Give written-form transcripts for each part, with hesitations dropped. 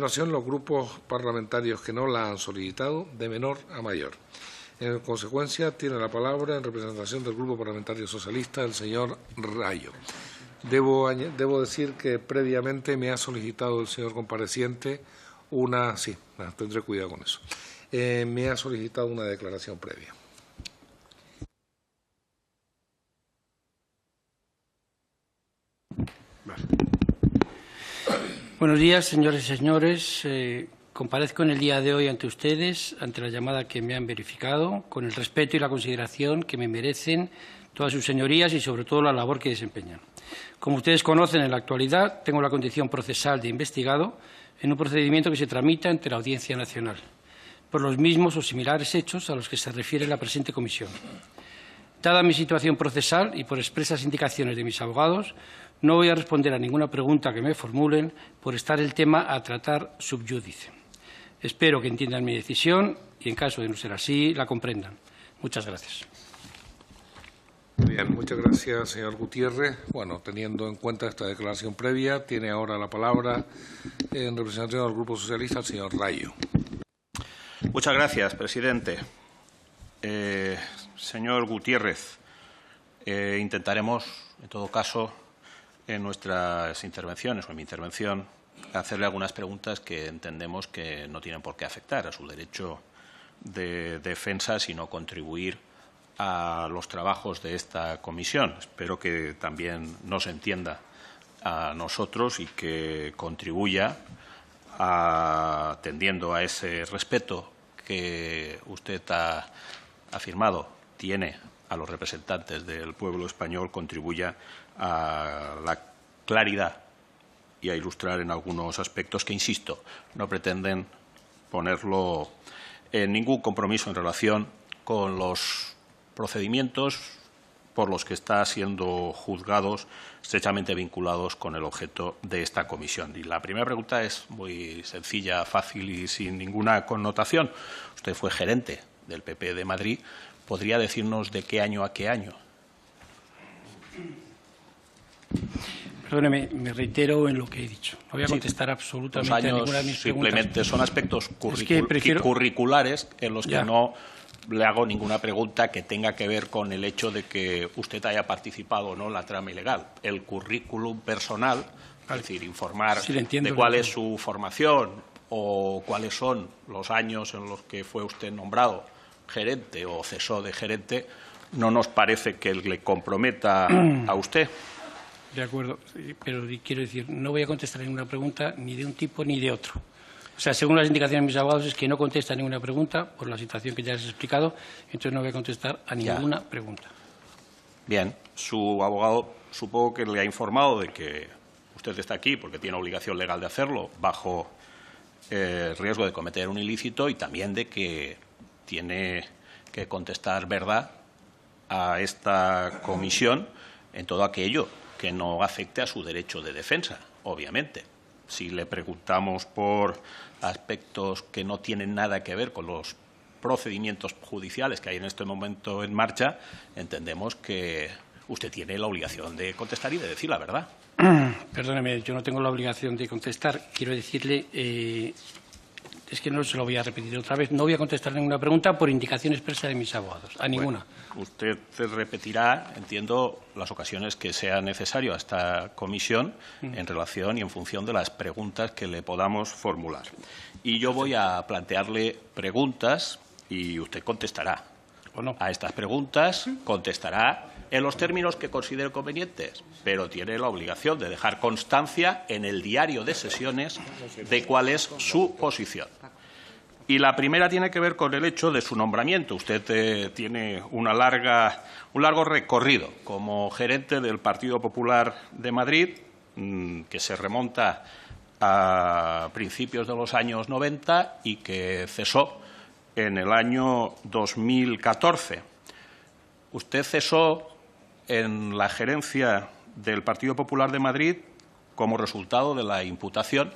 Los grupos parlamentarios que no la han solicitado, de menor a mayor. En consecuencia, tiene la palabra, en representación del Grupo Parlamentario Socialista, el señor Rayo. Debo decir que previamente me ha solicitado el señor compareciente una... Sí, tendré cuidado con eso. Me ha solicitado una declaración previa. Vale. Buenos días, señores y señores. Comparezco en el día de hoy ante ustedes, ante la llamada que me han verificado, con el respeto y la consideración que me merecen todas sus señorías y, sobre todo, la labor que desempeñan. Como ustedes conocen, en la actualidad tengo la condición procesal de investigado en un procedimiento que se tramita ante la Audiencia Nacional, por los mismos o similares hechos a los que se refiere la presente comisión. Dada mi situación procesal y por expresas indicaciones de mis abogados, no voy a responder a ninguna pregunta que me formulen por estar el tema a tratar sub iudice. Espero que entiendan mi decisión y, en caso de no ser así, la comprendan. Muchas gracias. Bien, muchas gracias, señor Gutiérrez. Bueno, teniendo en cuenta esta declaración previa, tiene ahora la palabra, en representación del Grupo Socialista, el señor Rayo. Muchas gracias, presidente. Señor Gutiérrez, intentaremos, en todo caso, en nuestras intervenciones o en mi intervención, hacerle algunas preguntas que entendemos que no tienen por qué afectar a su derecho de defensa, sino contribuir a los trabajos de esta comisión. Espero que también nos entienda a nosotros y que contribuya atendiendo a ese respeto que usted ha afirmado tiene a los representantes del pueblo español, contribuya a la claridad y a ilustrar en algunos aspectos que, insisto, no pretenden ponerlo en ningún compromiso en relación con los procedimientos por los que está siendo juzgados, estrechamente vinculados con el objeto de esta comisión. Y la primera pregunta es muy sencilla, fácil y sin ninguna connotación. Usted fue gerente del PP de Madrid. ¿Podría decirnos de qué año a qué año? Perdóneme, me reitero en lo que he dicho. No voy a contestar absolutamente a ninguna de mis preguntas. Simplemente son aspectos curriculares en los que no le hago ninguna pregunta que tenga que ver con el hecho de que usted haya participado o no en la trama ilegal. El currículum personal, es decir, informar de cuál es su formación o cuáles son los años en los que fue usted nombrado gerente o cesó de gerente, no nos parece que le comprometa a usted. De acuerdo, pero quiero decir, no voy a contestar ninguna pregunta ni de un tipo ni de otro. O sea, según las indicaciones de mis abogados, es que no contesta ninguna pregunta por la situación que ya les he explicado, entonces no voy a contestar a ninguna pregunta. Bien, su abogado supongo que le ha informado de que usted está aquí porque tiene obligación legal de hacerlo bajo riesgo de cometer un ilícito y también de que tiene que contestar verdad a esta comisión en todo aquello que no afecte a su derecho de defensa, obviamente. Si le preguntamos por aspectos que no tienen nada que ver con los procedimientos judiciales que hay en este momento en marcha, entendemos que usted tiene la obligación de contestar y de decir la verdad. Perdóneme, yo no tengo la obligación de contestar. Quiero decirle, es que no se lo voy a repetir otra vez, no voy a contestar ninguna pregunta por indicación expresa de mis abogados, a ninguna. Bueno, usted repetirá, entiendo, las ocasiones que sea necesario a esta comisión en relación y en función de las preguntas que le podamos formular. Y yo voy a plantearle preguntas y usted contestará. ¿O no? A estas preguntas contestará en los términos que considere convenientes, pero tiene la obligación de dejar constancia en el diario de sesiones de cuál es su posición. Y la primera tiene que ver con el hecho de su nombramiento. Usted tiene un largo recorrido como gerente del Partido Popular de Madrid, que se remonta a principios de los años 90 y que cesó en el año 2014. Usted cesó en la gerencia del Partido Popular de Madrid como resultado de la imputación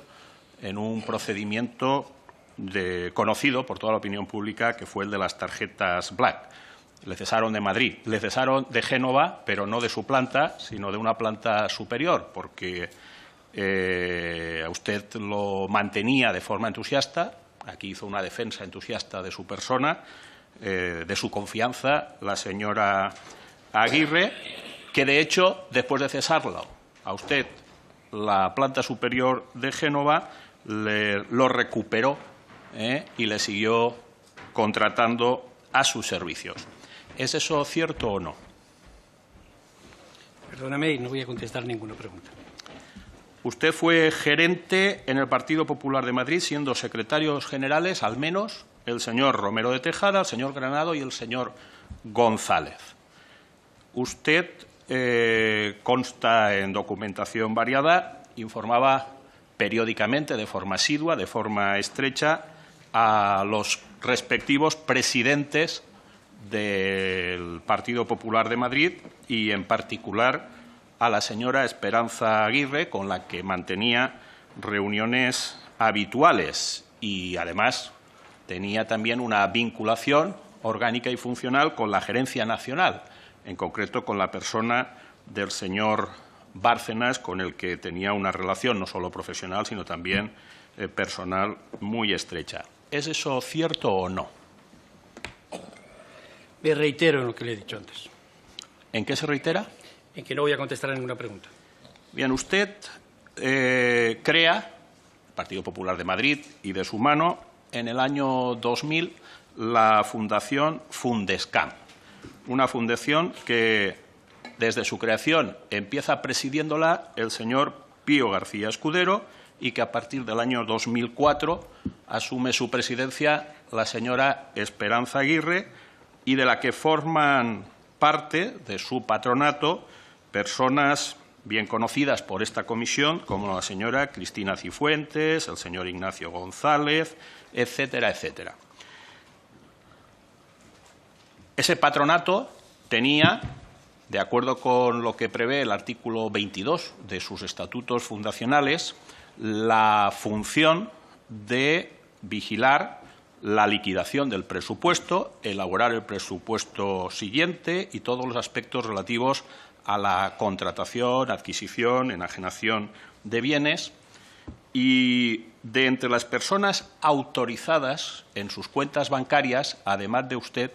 en un procedimiento conocido por toda la opinión pública, que fue el de las tarjetas Black. Le cesaron de Madrid, le cesaron de Génova, pero no de su planta, sino de una planta superior, porque A usted lo mantenía de forma entusiasta. Aquí hizo una defensa entusiasta de su persona, de su confianza, la señora Aguirre, que de hecho, después de cesarlo a usted, la planta superior de Génova lo recuperó y le siguió contratando a sus servicios. ¿Es eso cierto o no? Perdóname, no voy a contestar ninguna pregunta. Usted fue gerente en el Partido Popular de Madrid, siendo secretarios generales, al menos, el señor Romero de Tejada, el señor Granado y el señor González. Usted, consta en documentación variada, informaba periódicamente, de forma asidua, de forma estrecha, a los respectivos presidentes del Partido Popular de Madrid y, en particular, a la señora Esperanza Aguirre, con la que mantenía reuniones habituales y, además, tenía también una vinculación orgánica y funcional con la Gerencia Nacional, en concreto con la persona del señor Bárcenas, con el que tenía una relación no solo profesional, sino también personal muy estrecha. ¿Es eso cierto o no? Me reitero en lo que le he dicho antes. ¿En qué se reitera? En que no voy a contestar a ninguna pregunta. Bien, usted crea el Partido Popular de Madrid y, de su mano, en el año 2000, la Fundación Fundescam, una fundación que, desde su creación, empieza presidiéndola el señor Pío García Escudero y que, a partir del año 2004, asume su presidencia la señora Esperanza Aguirre, y de la que forman parte de su patronato personas bien conocidas por esta comisión, como la señora Cristina Cifuentes, el señor Ignacio González, etcétera, etcétera. Ese patronato tenía, de acuerdo con lo que prevé el artículo 22 de sus estatutos fundacionales, la función de vigilar la liquidación del presupuesto, elaborar el presupuesto siguiente y todos los aspectos relativos a la contratación, adquisición, enajenación de bienes. Y de entre las personas autorizadas en sus cuentas bancarias, además de usted,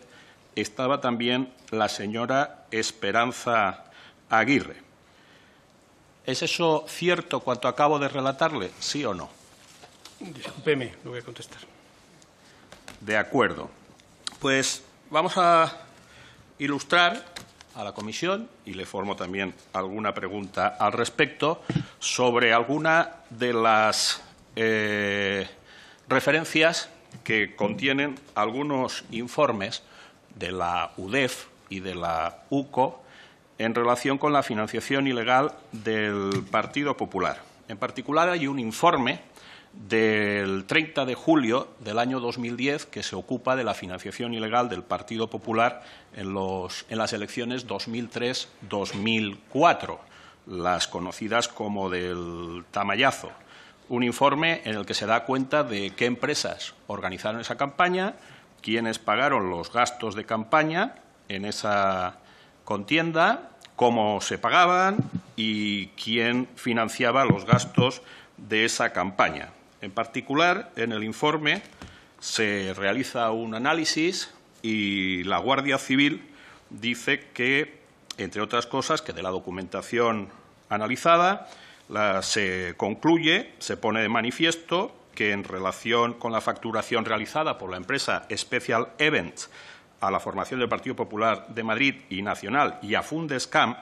estaba también la señora Esperanza Aguirre. ¿Es eso cierto cuanto acabo de relatarle, sí o no? Discúlpeme, no voy a contestar. De acuerdo. Pues vamos a ilustrar a la comisión, y le formo también alguna pregunta al respecto, sobre alguna de las referencias que contienen algunos informes de la UDEF y de la UCO en relación con la financiación ilegal del Partido Popular. En particular, hay un informe del 30 de julio del año 2010 que se ocupa de la financiación ilegal del Partido Popular en las elecciones 2003-2004, las conocidas como del Tamayazo. Un informe en el que se da cuenta de qué empresas organizaron esa campaña, quiénes pagaron los gastos de campaña en esa contienda, cómo se pagaban y quién financiaba los gastos de esa campaña. En particular, en el informe se realiza un análisis y la Guardia Civil dice que, entre otras cosas, que de la documentación analizada se concluye, se pone de manifiesto que, en relación con la facturación realizada por la empresa Special Events a la formación del Partido Popular de Madrid y Nacional y a Fundescam,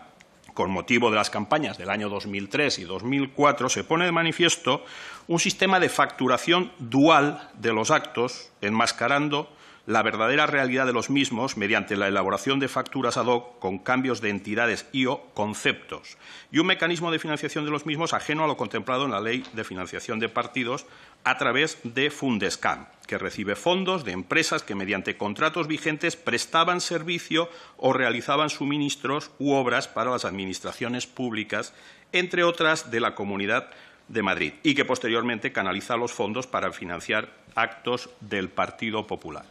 con motivo de las campañas del año 2003 y 2004, se pone de manifiesto un sistema de facturación dual de los actos, enmascarando la verdadera realidad de los mismos mediante la elaboración de facturas ad hoc con cambios de entidades y o conceptos, y un mecanismo de financiación de los mismos ajeno a lo contemplado en la Ley de Financiación de Partidos a través de Fundescam, que recibe fondos de empresas que, mediante contratos vigentes, prestaban servicio o realizaban suministros u obras para las administraciones públicas, entre otras de la Comunidad de Madrid, y que posteriormente canaliza los fondos para financiar actos del Partido Popular.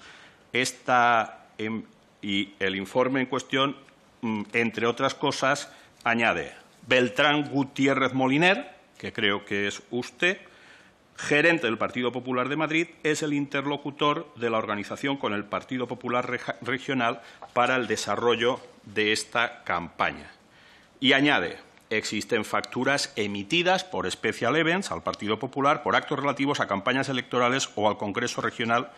Y el informe en cuestión, entre otras cosas, añade Beltrán Gutiérrez Moliner, que creo que es usted, gerente del Partido Popular de Madrid, es el interlocutor de la organización con el Partido Popular Regional para el desarrollo de esta campaña. Y añade, existen facturas emitidas por Special Events al Partido Popular por actos relativos a campañas electorales o al Congreso Regional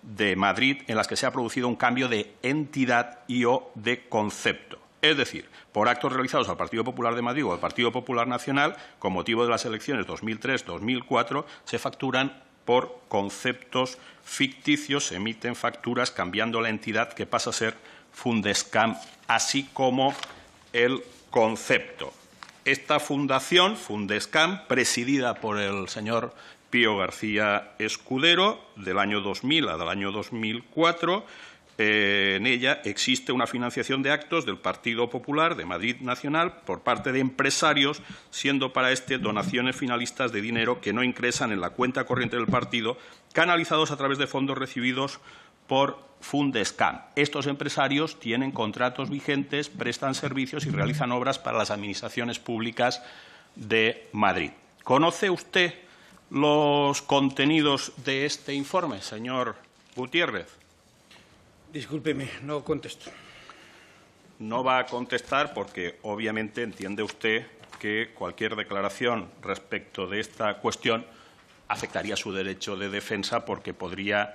de Madrid en las que se ha producido un cambio de entidad y o de concepto. Es decir, por actos realizados al Partido Popular de Madrid o al Partido Popular Nacional, con motivo de las elecciones 2003-2004, se facturan por conceptos ficticios, se emiten facturas cambiando la entidad que pasa a ser Fundescam, así como el concepto. Esta fundación, Fundescam, presidida por el señor Pío García Escudero, del año 2000 al año 2004, en ella existe una financiación de actos del Partido Popular de Madrid Nacional por parte de empresarios, siendo para este donaciones finalistas de dinero que no ingresan en la cuenta corriente del partido, canalizados a través de fondos recibidos por Fundescam. Estos empresarios tienen contratos vigentes, prestan servicios y realizan obras para las administraciones públicas de Madrid. ¿Conoce usted los contenidos de este informe, señor Gutiérrez? Discúlpeme, no contesto. No va a contestar porque, obviamente, entiende usted que cualquier declaración respecto de esta cuestión afectaría su derecho de defensa porque podría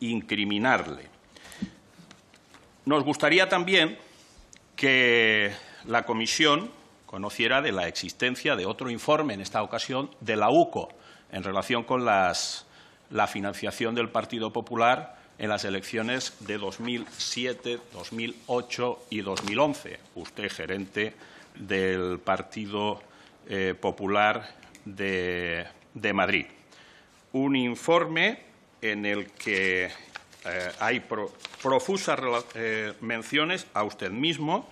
incriminarle. Nos gustaría también que la comisión conociera de la existencia de otro informe, en esta ocasión de la UCO, en relación con la financiación del Partido Popular en las elecciones de 2007, 2008 y 2011. Usted, gerente del Partido Popular de Madrid. Un informe en el que hay profusas menciones a usted mismo,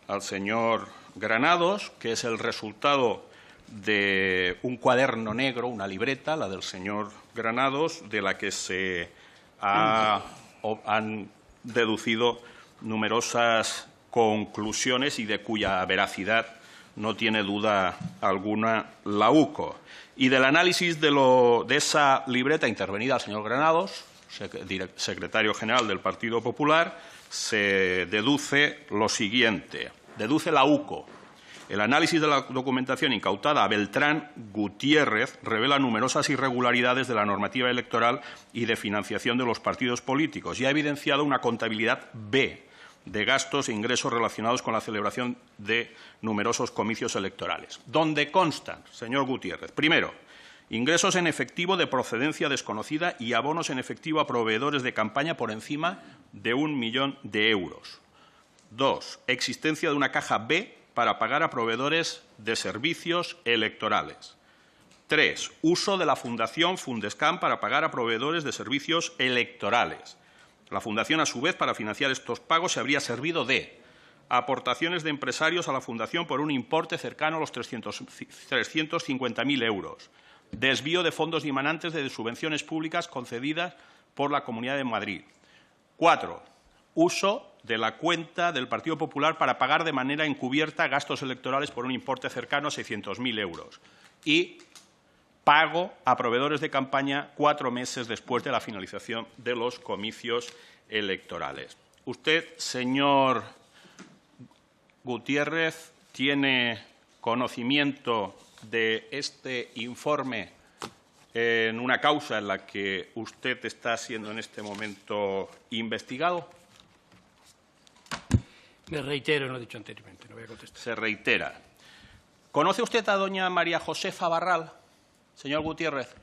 al señor Granados, que es el resultado de un cuaderno negro, una libreta, la del señor Granados, de la que se han deducido numerosas conclusiones y de cuya veracidad no tiene duda alguna la UCO. Y del análisis de esa libreta intervenida al señor Granados, secretario general del Partido Popular, se deduce lo siguiente. Deduce la UCO. El análisis de la documentación incautada a Beltrán Gutiérrez revela numerosas irregularidades de la normativa electoral y de financiación de los partidos políticos y ha evidenciado una contabilidad B de gastos e ingresos relacionados con la celebración de numerosos comicios electorales, donde constan, señor Gutiérrez, primero, ingresos en efectivo de procedencia desconocida y abonos en efectivo a proveedores de campaña por encima de 1 millón de euros. Dos, existencia de una caja B para pagar a proveedores de servicios electorales. 3. Uso de la Fundación Fundescam para pagar a proveedores de servicios electorales. La Fundación, a su vez, para financiar estos pagos, se habría servido de aportaciones de empresarios a la Fundación por un importe cercano a los 350.000 euros, desvío de fondos dimanantes de subvenciones públicas concedidas por la Comunidad de Madrid. 4. Uso de la cuenta del Partido Popular para pagar de manera encubierta gastos electorales por un importe cercano a 600.000 euros. Y pago a proveedores de campaña 4 meses después de la finalización de los comicios electorales. Usted, señor Gutiérrez, tiene conocimiento de este informe en una causa en la que usted está siendo en este momento investigado. Me reitero, lo he dicho anteriormente, no voy a contestar. Se reitera. ¿Conoce usted a doña María Josefa Barral, señor Gutiérrez?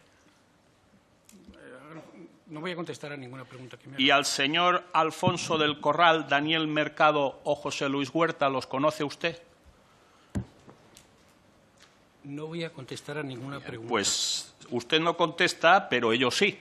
No voy a contestar a ninguna pregunta que me haga. ¿Y al señor Alfonso del Corral, Daniel Mercado o José Luis Huerta los conoce usted? No voy a contestar a ninguna pregunta. Pues usted no contesta, pero ellos sí.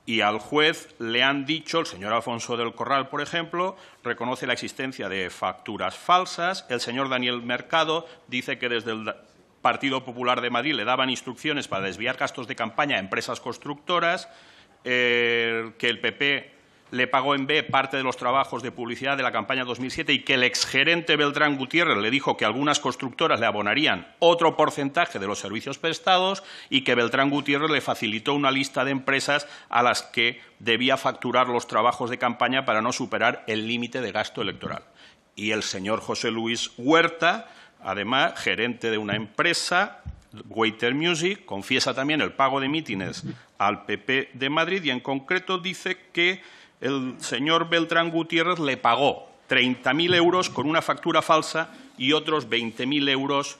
Y al juez le han dicho, el señor Alfonso del Corral, por ejemplo, reconoce la existencia de facturas falsas. El señor Daniel Mercado dice que desde el Partido Popular de Madrid le daban instrucciones para desviar gastos de campaña a empresas constructoras, que el PP le pagó en B parte de los trabajos de publicidad de la campaña 2007 y que el exgerente Beltrán Gutiérrez le dijo que algunas constructoras le abonarían otro porcentaje de los servicios prestados y que Beltrán Gutiérrez le facilitó una lista de empresas a las que debía facturar los trabajos de campaña para no superar el límite de gasto electoral. Y el señor José Luis Huerta, además, gerente de una empresa, Waiter Music, confiesa también el pago de mítines al PP de Madrid y, en concreto, dice que el señor Beltrán Gutiérrez le pagó 30.000 euros con una factura falsa y otros 20.000 euros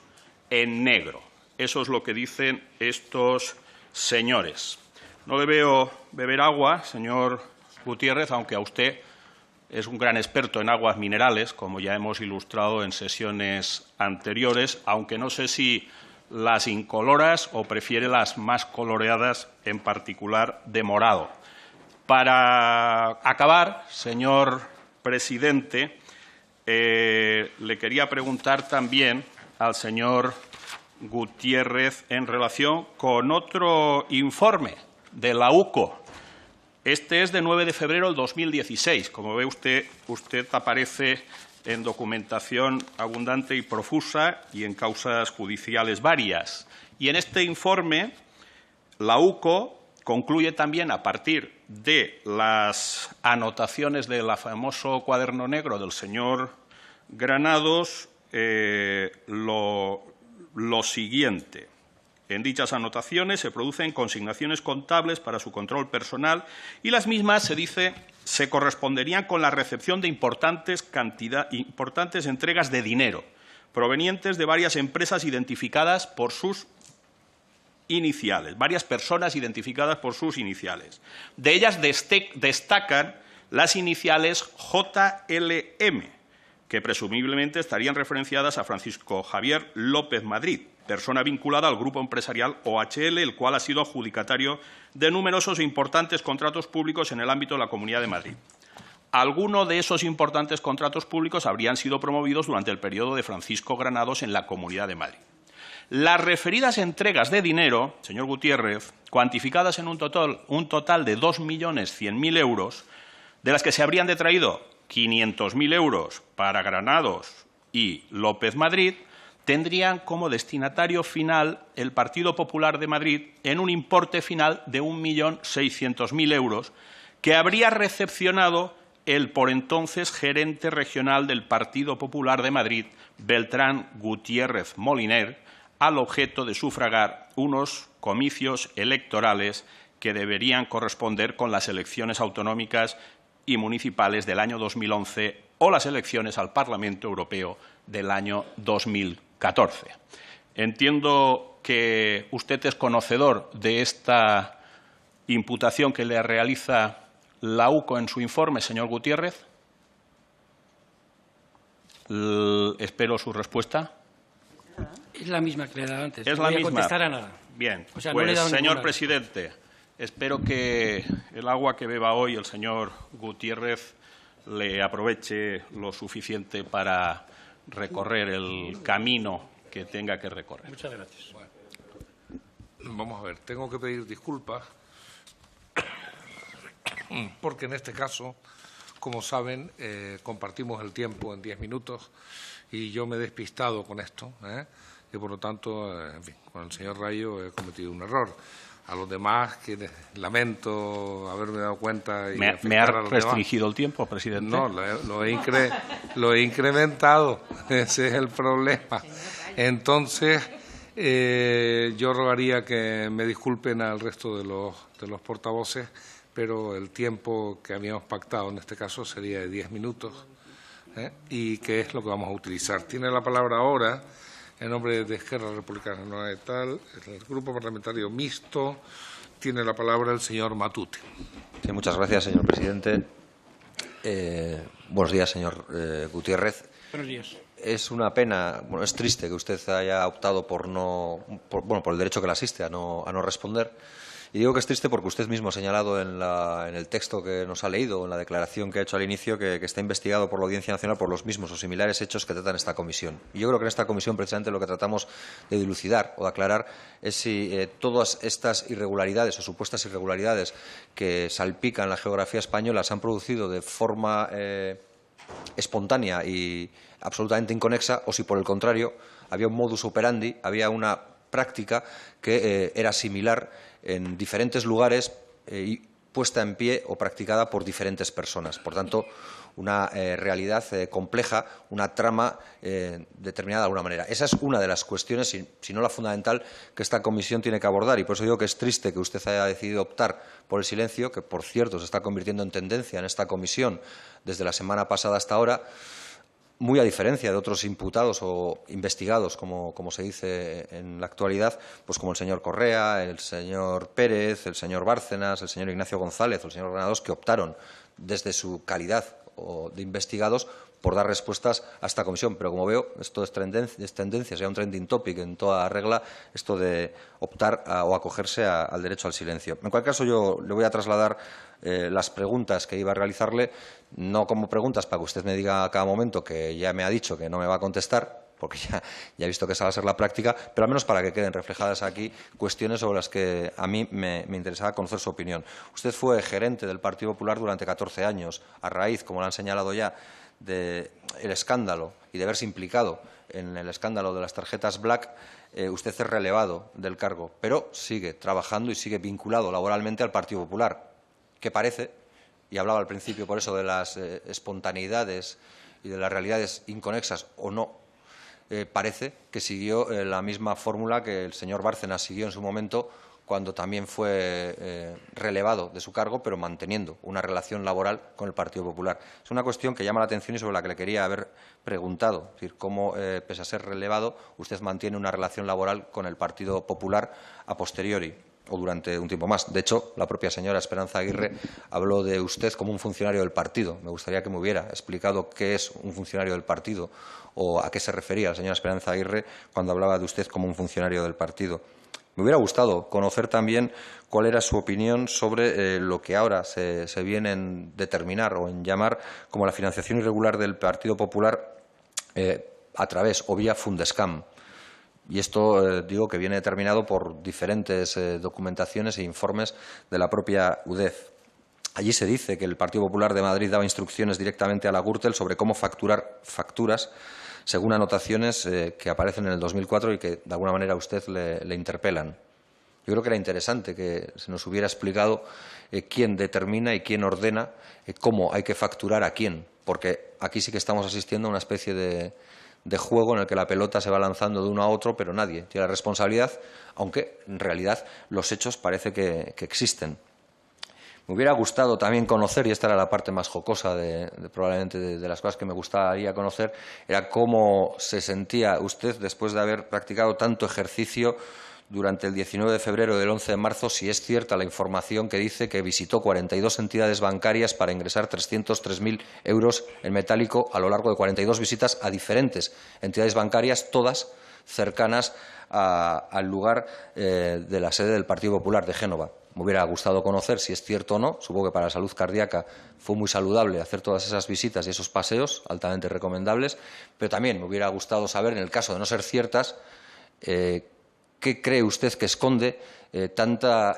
en negro. Eso es lo que dicen estos señores. No le veo beber agua, señor Gutiérrez, aunque a usted es un gran experto en aguas minerales, como ya hemos ilustrado en sesiones anteriores, aunque no sé si las incoloras o prefiere las más coloreadas, en particular de morado. Para acabar, señor presidente, le quería preguntar también al señor Gutiérrez en relación con otro informe de la UCO. Este es de 9 de febrero del 2016. Como ve usted aparece en documentación abundante y profusa y en causas judiciales varias. Y en este informe, la UCO concluye también, a partir de las anotaciones del famoso cuaderno negro del señor Granados, lo siguiente. En dichas anotaciones se producen consignaciones contables para su control personal y las mismas, se dice, se corresponderían con la recepción de importantes entregas de dinero provenientes de varias empresas identificadas por sus iniciales, varias personas identificadas por sus iniciales. De ellas destacan las iniciales JLM, que presumiblemente estarían referenciadas a Francisco Javier López Madrid, persona vinculada al grupo empresarial OHL, el cual ha sido adjudicatario de numerosos e importantes contratos públicos en el ámbito de la Comunidad de Madrid. Algunos de esos importantes contratos públicos habrían sido promovidos durante el periodo de Francisco Granados en la Comunidad de Madrid. Las referidas entregas de dinero, señor Gutiérrez, cuantificadas en un total de 2.100.000 euros, de las que se habrían detraído 500.000 euros para Granados y López Madrid, tendrían como destinatario final el Partido Popular de Madrid en un importe final de 1.600.000 euros que habría recepcionado el por entonces gerente regional del Partido Popular de Madrid, Beltrán Gutiérrez Moliner, al objeto de sufragar unos comicios electorales que deberían corresponder con las elecciones autonómicas y municipales del año 2011 o las elecciones al Parlamento Europeo del año 2014. Entiendo que usted es conocedor de esta imputación que le realiza la UCO en su informe, señor Gutiérrez. Espero su respuesta. Es la misma que le he dado antes. Es no la voy misma. A contestar a nada. Bien, o sea, pues, no le he dado señor presidente, espero que el agua que beba hoy el señor Gutiérrez le aproveche lo suficiente para recorrer el camino que tenga que recorrer. Muchas gracias. Bueno, vamos a ver, tengo que pedir disculpas porque en este caso, como saben, compartimos el tiempo en 10 minutos y yo me he despistado con esto, y por lo tanto, en fin, con el señor Rayo he cometido un error. A los demás, que lamento haberme dado cuenta. Y ¿Me ha restringido el tiempo, presidente? No, lo he incrementado. Ese es el problema. Entonces, yo rogaría que me disculpen al resto de los portavoces, pero el tiempo que habíamos pactado en este caso sería de 10 minutos, y que es lo que vamos a utilizar. Tiene la palabra ahora, en nombre de Esquerra Republicana No hay tal, el Grupo Parlamentario Mixto, tiene la palabra el señor Matute. Sí, muchas gracias, señor presidente. Buenos días, señor Gutiérrez. Buenos días. Es una pena, bueno, es triste que usted haya optado por el derecho que le asiste a no responder. Y digo que es triste porque usted mismo ha señalado en el texto que nos ha leído, en la declaración que ha hecho al inicio, que está investigado por la Audiencia Nacional por los mismos o similares hechos que tratan esta comisión. Y yo creo que en esta comisión precisamente lo que tratamos de dilucidar o de aclarar es si todas estas irregularidades o supuestas irregularidades que salpican la geografía española se han producido de forma espontánea y absolutamente inconexa, o si por el contrario había un modus operandi, había una práctica que era similar en diferentes lugares y puesta en pie o practicada por diferentes personas. Por tanto, una realidad compleja, una trama determinada de alguna manera. Esa es una de las cuestiones, si no la fundamental, que esta comisión tiene que abordar. Y por eso digo que es triste que usted haya decidido optar por el silencio, que, por cierto, se está convirtiendo en tendencia en esta comisión desde la semana pasada hasta ahora, muy a diferencia de otros imputados o investigados, como se dice en la actualidad, pues como el señor Correa, el señor Pérez, el señor Bárcenas, el señor Ignacio González o el señor Granados, que optaron desde su calidad de investigados por dar respuestas a esta comisión. Pero, como veo, esto es tendencia, sería un trending topic en toda regla, esto de optar o acogerse al derecho al silencio. En cualquier caso, yo le voy a trasladar las preguntas que iba a realizarle, no como preguntas para que usted me diga a cada momento que ya me ha dicho que no me va a contestar, porque ya he visto que esa va a ser la práctica, pero al menos para que queden reflejadas aquí cuestiones sobre las que a mí me interesaba conocer su opinión. Usted fue gerente del Partido Popular durante 14 años, a raíz, como lo han señalado ya, del escándalo y de verse implicado en el escándalo de las tarjetas Black. Usted es relevado del cargo, pero sigue trabajando y sigue vinculado laboralmente al Partido Popular, que parece, y hablaba al principio por eso de las espontaneidades y de las realidades inconexas o no, parece que siguió la misma fórmula que el señor Bárcenas siguió en su momento cuando también fue relevado de su cargo, pero manteniendo una relación laboral con el Partido Popular. Es una cuestión que llama la atención y sobre la que le quería haber preguntado, es decir, cómo, pese a ser relevado, usted mantiene una relación laboral con el Partido Popular a posteriori o durante un tiempo más. De hecho, la propia señora Esperanza Aguirre habló de usted como un funcionario del partido. Me gustaría que me hubiera explicado qué es un funcionario del partido o a qué se refería la señora Esperanza Aguirre cuando hablaba de usted como un funcionario del partido. Me hubiera gustado conocer también cuál era su opinión sobre lo que ahora se viene en determinar o en llamar como la financiación irregular del Partido Popular a través o vía Fundescam. Y esto, digo, que viene determinado por diferentes documentaciones e informes de la propia UDEF. Allí se dice que el Partido Popular de Madrid daba instrucciones directamente a la Gürtel sobre cómo facturar facturas según anotaciones que aparecen en el 2004 y que, de alguna manera, a usted le interpelan. Yo creo que era interesante que se nos hubiera explicado quién determina y quién ordena cómo hay que facturar a quién, porque aquí sí que estamos asistiendo a una especie de juego en el que la pelota se va lanzando de uno a otro, pero nadie tiene la responsabilidad, aunque en realidad los hechos parece que existen. Me hubiera gustado también conocer, y esta era la parte más jocosa probablemente de las cosas que me gustaría conocer, era cómo se sentía usted después de haber practicado tanto ejercicio durante el 19 de febrero y el 11 de marzo, si es cierta la información que dice que visitó 42 entidades bancarias para ingresar 303.000 euros en metálico a lo largo de 42 visitas a diferentes entidades bancarias, todas cercanas al lugar de la sede del Partido Popular de Génova. Me hubiera gustado conocer si es cierto o no. Supongo que para la salud cardíaca fue muy saludable hacer todas esas visitas y esos paseos, altamente recomendables, pero también me hubiera gustado saber, en el caso de no ser ciertas, ¿qué cree usted que esconde tanta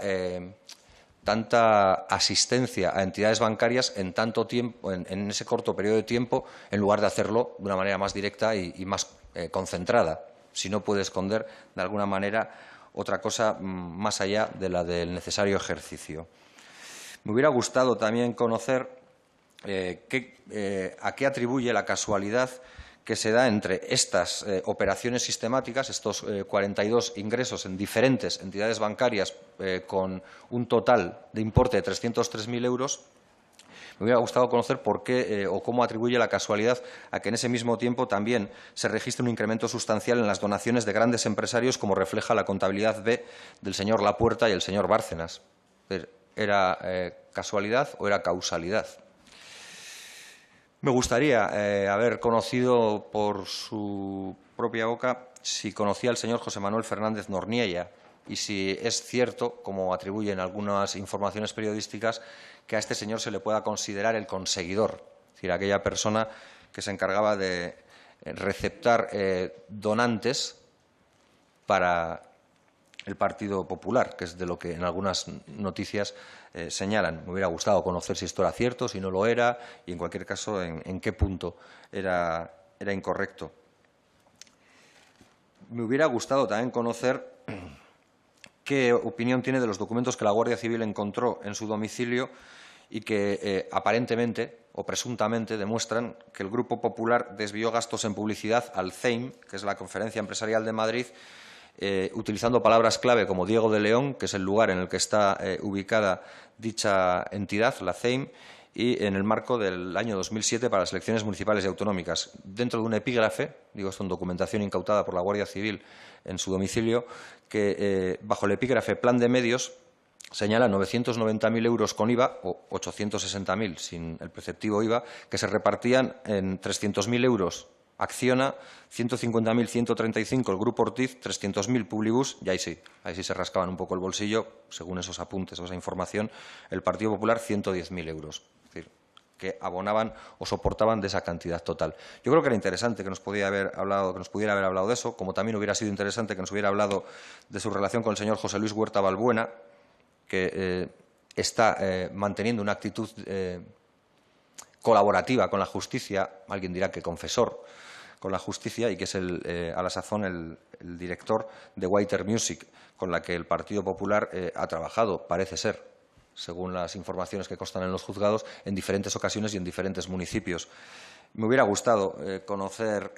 asistencia a entidades bancarias en tanto tiempo, en ese corto periodo de tiempo, en lugar de hacerlo de una manera más directa y más concentrada? Si no puede esconder, de alguna manera, otra cosa más allá de la del necesario ejercicio. Me hubiera gustado también conocer a qué atribuye la casualidad que se da entre estas operaciones sistemáticas, estos 42 ingresos en diferentes entidades bancarias con un total de importe de 303.000 euros. Me hubiera gustado conocer por qué o cómo atribuye la casualidad a que en ese mismo tiempo también se registre un incremento sustancial en las donaciones de grandes empresarios, como refleja la contabilidad B del señor Lapuerta y el señor Bárcenas. ¿Era casualidad o era causalidad? Me gustaría haber conocido por su propia boca si conocía al señor José Manuel Fernández Norniella, y si es cierto, como atribuyen algunas informaciones periodísticas, que a este señor se le pueda considerar el conseguidor, es decir, aquella persona que se encargaba de receptar donantes para el Partido Popular, que es de lo que en algunas noticias señalan. Me hubiera gustado conocer si esto era cierto, si no lo era, y en cualquier caso en qué punto era incorrecto. Me hubiera gustado también conocer qué opinión tiene de los documentos que la Guardia Civil encontró en su domicilio y que aparentemente o presuntamente demuestran que el Grupo Popular desvió gastos en publicidad al CEIM, que es la Conferencia Empresarial de Madrid, utilizando palabras clave como Diego de León, que es el lugar en el que está ubicada dicha entidad, la CEIM, y en el marco del año 2007 para las elecciones municipales y autonómicas. Dentro de un epígrafe, digo esto en documentación incautada por la Guardia Civil en su domicilio, que bajo el epígrafe Plan de Medios señala 990.000 euros con IVA o 860.000 sin el preceptivo IVA, que se repartían en 300.000 euros Acciona, 150.000, 135 el Grupo Ortiz, 300.000 Publibus, y ahí sí se rascaban un poco el bolsillo, según esos apuntes o esa información, el Partido Popular 110.000 euros, es decir, que abonaban o soportaban de esa cantidad total. Yo creo que era interesante que nos pudiera haber hablado de eso, como también hubiera sido interesante que nos hubiera hablado de su relación con el señor José Luis Huerta Balbuena, que está manteniendo una actitud colaborativa con la justicia, alguien dirá que confesor, con la justicia, y que es a la sazón el director de Whiter Music, con la que el Partido Popular ha trabajado, parece ser, según las informaciones que constan en los juzgados, en diferentes ocasiones y en diferentes municipios. Me hubiera gustado conocer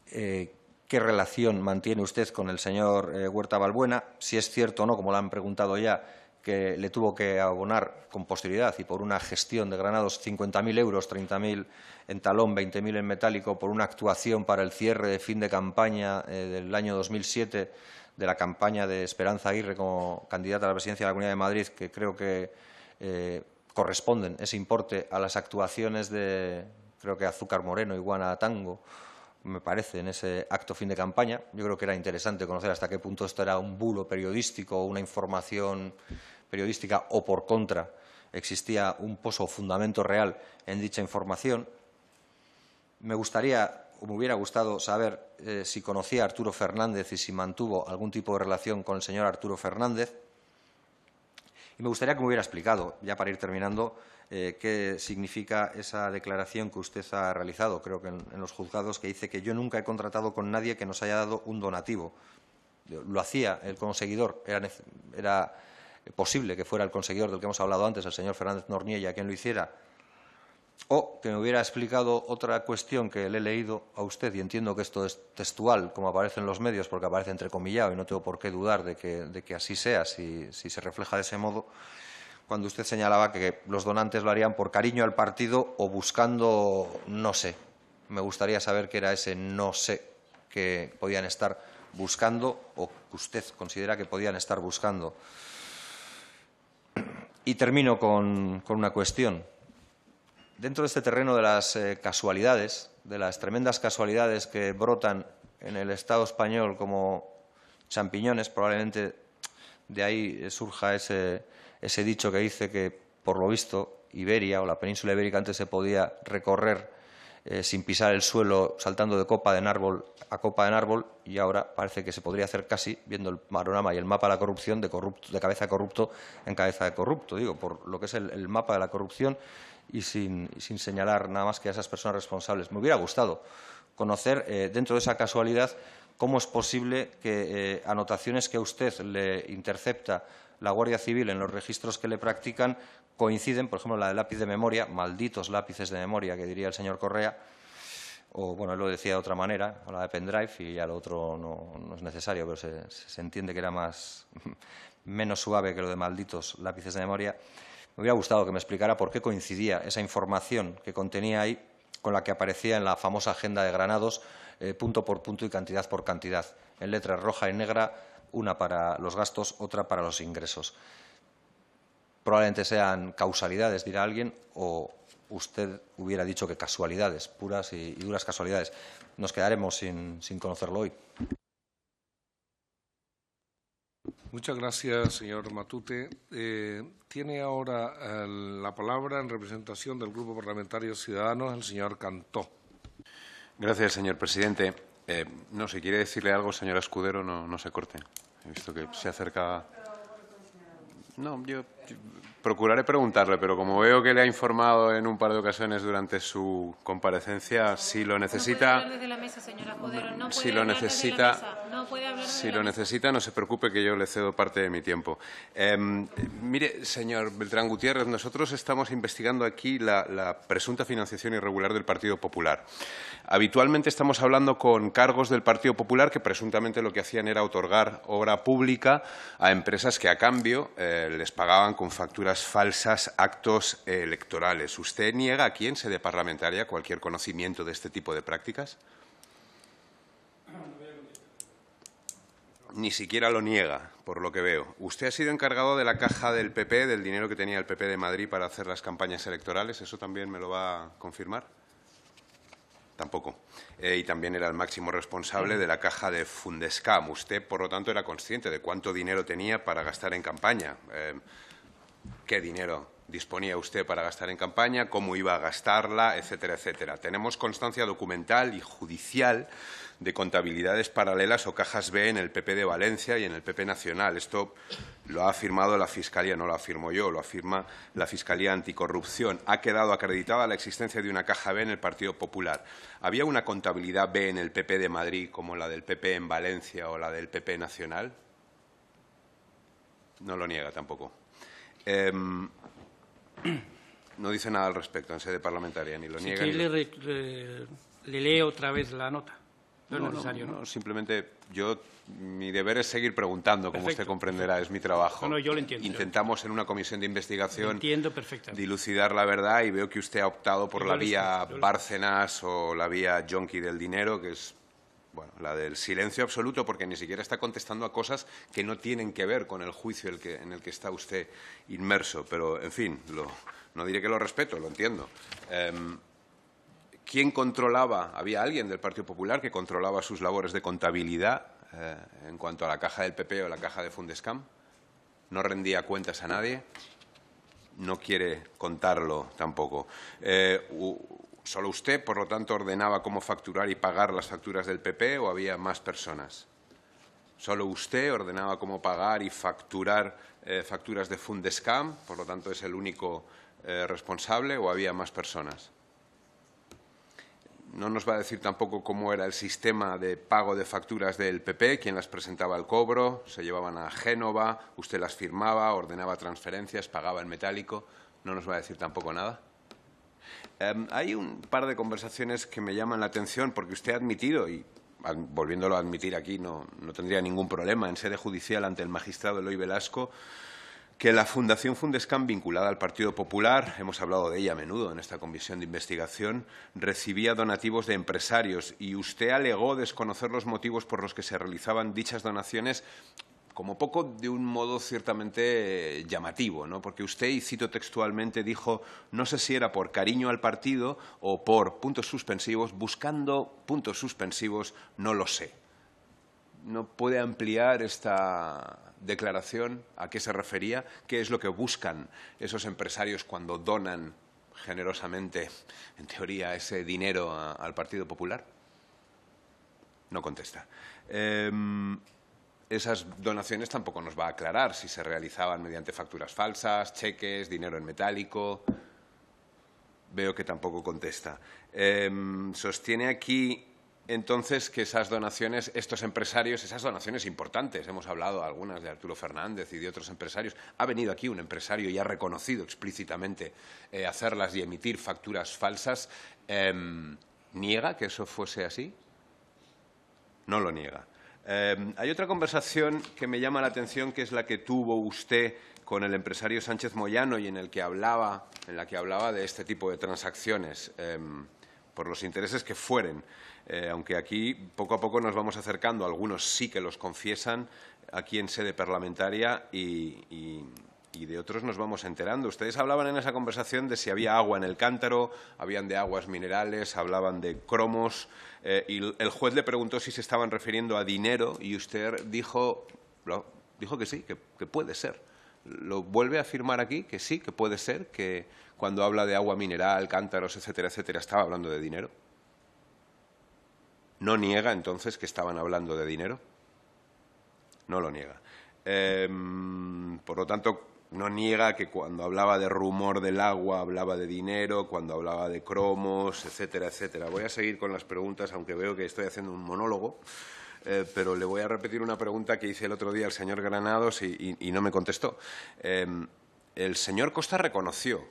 qué relación mantiene usted con el señor Huerta Balbuena, si es cierto o no, como le han preguntado ya, que le tuvo que abonar con posterioridad y por una gestión de Granados 50.000 euros, 30.000 en talón, 20.000 en metálico, por una actuación para el cierre de fin de campaña del año 2007 de la campaña de Esperanza Aguirre como candidata a la presidencia de la Comunidad de Madrid, que creo que corresponden ese importe a las actuaciones de, creo que Azúcar Moreno y Guana Tango, me parece, en ese acto fin de campaña. Yo creo que era interesante conocer hasta qué punto esto era un bulo periodístico o una información periodística o, por contra, existía un pozo o fundamento real en dicha información. Me hubiera gustado saber si conocía a Arturo Fernández y si mantuvo algún tipo de relación con el señor Arturo Fernández. Y me gustaría que me hubiera explicado, ya para ir terminando, qué significa esa declaración que usted ha realizado, creo que en los juzgados, que dice que yo nunca he contratado con nadie que nos haya dado un donativo. Lo hacía el conseguidor, era posible que fuera el conseguidor del que hemos hablado antes, el señor Fernández Norniella, quien lo hiciera. O que me hubiera explicado otra cuestión que le he leído a usted, y entiendo que esto es textual, como aparece en los medios, porque aparece entrecomillado y no tengo por qué dudar de que así sea, si se refleja de ese modo, cuando usted señalaba que los donantes lo harían por cariño al partido o buscando no sé. Me gustaría saber qué era ese no sé que podían estar buscando o que usted considera que podían estar buscando. Y termino con una cuestión. Dentro de este terreno de las casualidades, de las tremendas casualidades que brotan en el Estado español como champiñones, probablemente de ahí surja ese dicho que dice que, por lo visto, Iberia o la península ibérica antes se podía recorrer sin pisar el suelo, saltando de copa en árbol a copa en árbol, y ahora parece que se podría hacer casi, viendo el panorama y el mapa de la corrupción, de cabeza de corrupto en cabeza de corrupto. Digo, por lo que es el mapa de la corrupción y sin señalar nada más que a esas personas responsables. Me hubiera gustado conocer, dentro de esa casualidad, cómo es posible que anotaciones que a usted le intercepta la Guardia Civil en los registros que le practican coinciden, por ejemplo, la del lápiz de memoria, malditos lápices de memoria, que diría el señor Correa, o, bueno, él lo decía de otra manera, o la de pendrive, y ya lo otro no es necesario, pero se entiende que era menos suave que lo de malditos lápices de memoria. Me hubiera gustado que me explicara por qué coincidía esa información que contenía ahí con la que aparecía en la famosa agenda de Granados, punto por punto y cantidad por cantidad, en letra roja y negra, una para los gastos, otra para los ingresos. Probablemente sean causalidades, dirá alguien, o usted hubiera dicho que casualidades, puras y duras casualidades. Nos quedaremos sin conocerlo hoy. Muchas gracias, señor Matute. Tiene ahora la palabra en representación del Grupo Parlamentario Ciudadanos el señor Cantó. Gracias, señor presidente. No, si quiere decirle algo, señora Escudero, no se corte. He visto que se acerca. No, yo procuraré preguntarle, pero como veo que le ha informado en un par de ocasiones durante su comparecencia, si lo necesita. No puede hablar desde la mesa, señora Escudero. No si puede lo hablar necesita, desde la mesa. No puede hablar desde si la lo mesa. necesita, no se preocupe que yo le cedo parte de mi tiempo. Mire, señor Beltrán Gutiérrez, nosotros estamos investigando aquí la presunta financiación irregular del Partido Popular. Habitualmente estamos hablando con cargos del Partido Popular que presuntamente lo que hacían era otorgar obra pública a empresas que a cambio les pagaban con facturas falsas actos electorales. ¿Usted niega aquí en sede parlamentaria cualquier conocimiento de este tipo de prácticas? Ni siquiera lo niega, por lo que veo. ¿Usted ha sido encargado de la caja del PP, del dinero que tenía el PP de Madrid para hacer las campañas electorales? ¿Eso también me lo va a confirmar? Tampoco. Y también era el máximo responsable de la caja de Fundescam. Usted, por lo tanto, era consciente de cuánto dinero tenía para gastar en campaña. ¿Qué dinero disponía usted para gastar en campaña? ¿Cómo iba a gastarla? Etcétera, etcétera. Tenemos constancia documental y judicial de contabilidades paralelas o cajas B en el PP de Valencia y en el PP nacional. Esto lo ha afirmado la Fiscalía, no lo afirmo yo, lo afirma la Fiscalía Anticorrupción. Ha quedado acreditada la existencia de una caja B en el Partido Popular. ¿Había una contabilidad B en el PP de Madrid como la del PP en Valencia o la del PP nacional? No lo niega tampoco. No dice nada al respecto en sede parlamentaria, ni lo niega. Si quiere, le leo otra vez la nota. No es necesario, ¿no? Simplemente mi deber es seguir preguntando, como usted comprenderá, es mi trabajo. No, yo lo entiendo. Intentamos en una comisión de investigación dilucidar la verdad y veo que usted ha optado por la vía Bárcenas o la vía Yonki del dinero, que es la del silencio absoluto, porque ni siquiera está contestando a cosas que no tienen que ver con el juicio en el que está usted inmerso. Pero, en fin, no diré que lo respeto, lo entiendo. ¿Quién controlaba? ¿Había alguien del Partido Popular que controlaba sus labores de contabilidad en cuanto a la caja del PP o la caja de Fundescam? ¿No rendía cuentas a nadie? No quiere contarlo tampoco. ¿Solo usted, por lo tanto, ordenaba cómo facturar y pagar las facturas del PP o había más personas? ¿Solo usted ordenaba cómo pagar y facturar facturas de Fundescam, por lo tanto es el único responsable, o había más personas? No nos va a decir tampoco cómo era el sistema de pago de facturas del PP, quién las presentaba al cobro, se llevaban a Génova, usted las firmaba, ordenaba transferencias, pagaba en metálico. No nos va a decir tampoco nada. Hay un par de conversaciones que me llaman la atención porque usted ha admitido, y volviéndolo a admitir aquí no tendría ningún problema, en sede judicial ante el magistrado Eloy Velasco, que la Fundación Fundescam, vinculada al Partido Popular, hemos hablado de ella a menudo en esta comisión de investigación, recibía donativos de empresarios y usted alegó desconocer los motivos por los que se realizaban dichas donaciones, como poco de un modo ciertamente llamativo, ¿no? Porque usted, y cito textualmente, dijo, no sé si era por cariño al partido o por puntos suspensivos, buscando puntos suspensivos, no lo sé. ¿No puede ampliar esta declaración? ¿A qué se refería? ¿Qué es lo que buscan esos empresarios cuando donan generosamente, en teoría, ese dinero al Partido Popular? No contesta. Esas donaciones tampoco nos va a aclarar si se realizaban mediante facturas falsas, cheques, dinero en metálico. Veo que tampoco contesta. Sostiene aquí entonces que esas donaciones, estos empresarios, esas donaciones importantes, hemos hablado algunas de Arturo Fernández y de otros empresarios, ha venido aquí un empresario y ha reconocido explícitamente hacerlas y emitir facturas falsas. ¿Niega que eso fuese así? No lo niega. Hay otra conversación que me llama la atención, que es la que tuvo usted con el empresario Sánchez Moyano y en la que hablaba de este tipo de transacciones, por los intereses que fueren. Aunque aquí poco a poco nos vamos acercando, algunos sí que los confiesan aquí en sede parlamentaria y de otros nos vamos enterando. Ustedes hablaban en esa conversación de si había agua en el cántaro, habían de aguas minerales, hablaban de cromos y el juez le preguntó si se estaban refiriendo a dinero y usted dijo, Dijo que sí, que puede ser. Lo vuelve a afirmar aquí, que sí, que puede ser, que cuando habla de agua mineral, cántaros, etcétera, etcétera, estaba hablando de dinero. ¿No niega entonces que estaban hablando de dinero? No lo niega. Por lo tanto, no niega que cuando hablaba de rumor del agua hablaba de dinero, cuando hablaba de cromos, etcétera, etcétera. Voy a seguir con las preguntas, aunque veo que estoy haciendo un monólogo, pero le voy a repetir una pregunta que hice el otro día al señor Granados y no me contestó. El señor Costa reconoció